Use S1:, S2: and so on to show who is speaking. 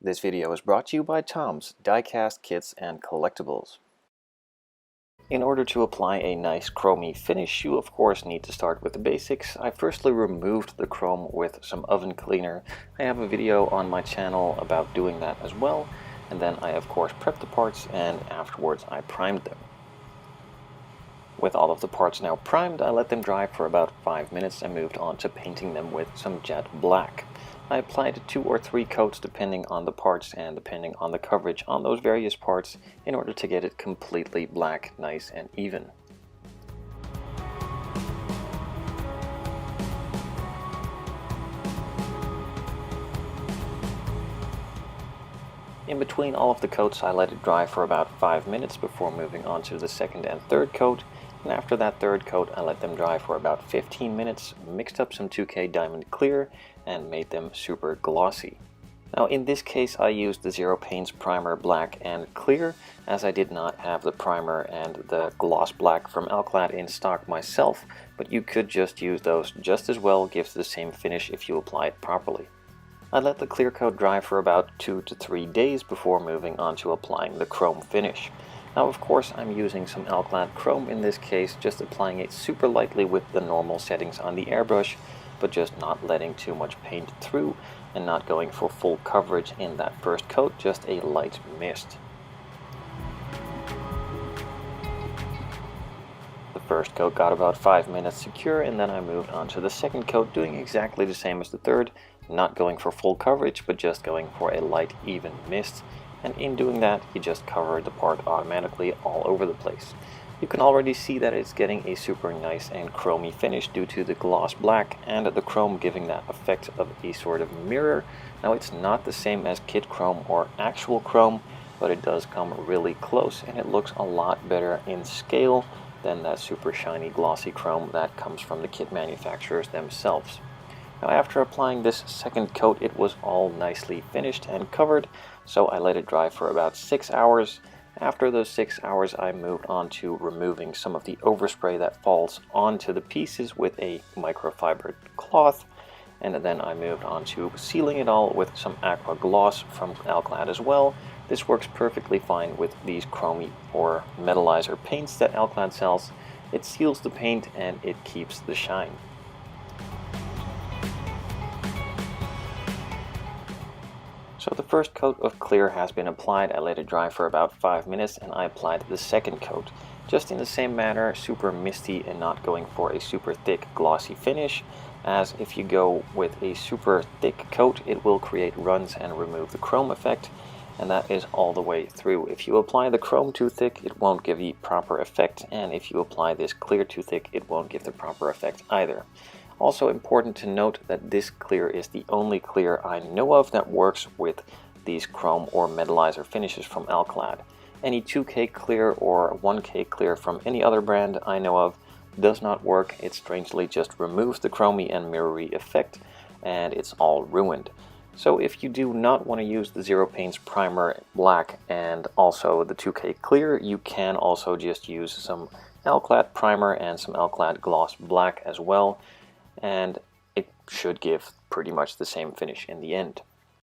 S1: This video is brought to you by Tom's Diecast Kits and Collectibles. In order to apply a nice chromey finish, you of course need to start with the basics. I firstly removed the chrome with some oven cleaner. I have a video on my channel about doing that as well. And then I of course prepped the parts and afterwards I primed them. With all of the parts now primed, I let them dry for about 5 minutes and moved on to painting them with some jet black. I applied 2 or 3 coats depending on the parts and depending on the coverage on those various parts in order to get it completely black, nice and even. In between all of the coats, I let it dry for about 5 minutes before moving on to the second and third coat. And after that third coat, I let them dry for about 15 minutes, mixed up some 2K Diamond Clear, and made them super glossy. Now in this case I used the Zero Paints Primer Black and Clear, as I did not have the primer and the gloss black from Alclad in stock myself, but you could just use those just as well, gives the same finish if you apply it properly. I let the clear coat dry for about 2 to 3 days before moving on to applying the chrome finish. Now of course I'm using some Alclad Chrome in this case, just applying it super lightly with the normal settings on the airbrush, but just not letting too much paint through and not going for full coverage in that first coat, just a light mist. The first coat got about 5 minutes to cure, and then I moved on to the second coat, doing exactly the same as the third, not going for full coverage but just going for a light even mist. And in doing that, you just cover the part automatically all over the place. You can already see that it's getting a super nice and chromey finish due to the gloss black and the chrome giving that effect of a sort of mirror. Now it's not the same as kit chrome or actual chrome, but it does come really close and it looks a lot better in scale than that super shiny glossy chrome that comes from the kit manufacturers themselves. Now after applying this second coat, it was all nicely finished and covered, so I let it dry for about 6 hours. After those 6 hours, I moved on to removing some of the overspray that falls onto the pieces with a microfiber cloth, and then I moved on to sealing it all with some aqua gloss from Alclad as well. This works perfectly fine with these chromey or metallizer paints that Alclad sells. It seals the paint and it keeps the shine. So the first coat of clear has been applied. I let it dry for about 5 minutes and I applied the second coat. Just in the same manner, super misty and not going for a super thick glossy finish, as if you go with a super thick coat it will create runs and remove the chrome effect, and that is all the way through. If you apply the chrome too thick it won't give the proper effect, and if you apply this clear too thick it won't give the proper effect either. Also important to note that this clear is the only clear I know of that works with these chrome or metallizer finishes from Alclad. Any 2K clear or 1K clear from any other brand I know of does not work. It strangely just removes the chromey and mirrory effect and it's all ruined. So if you do not want to use the Zero Paints Primer Black and also the 2K clear, you can also just use some Alclad Primer and some Alclad Gloss Black as well, and it should give pretty much the same finish in the end.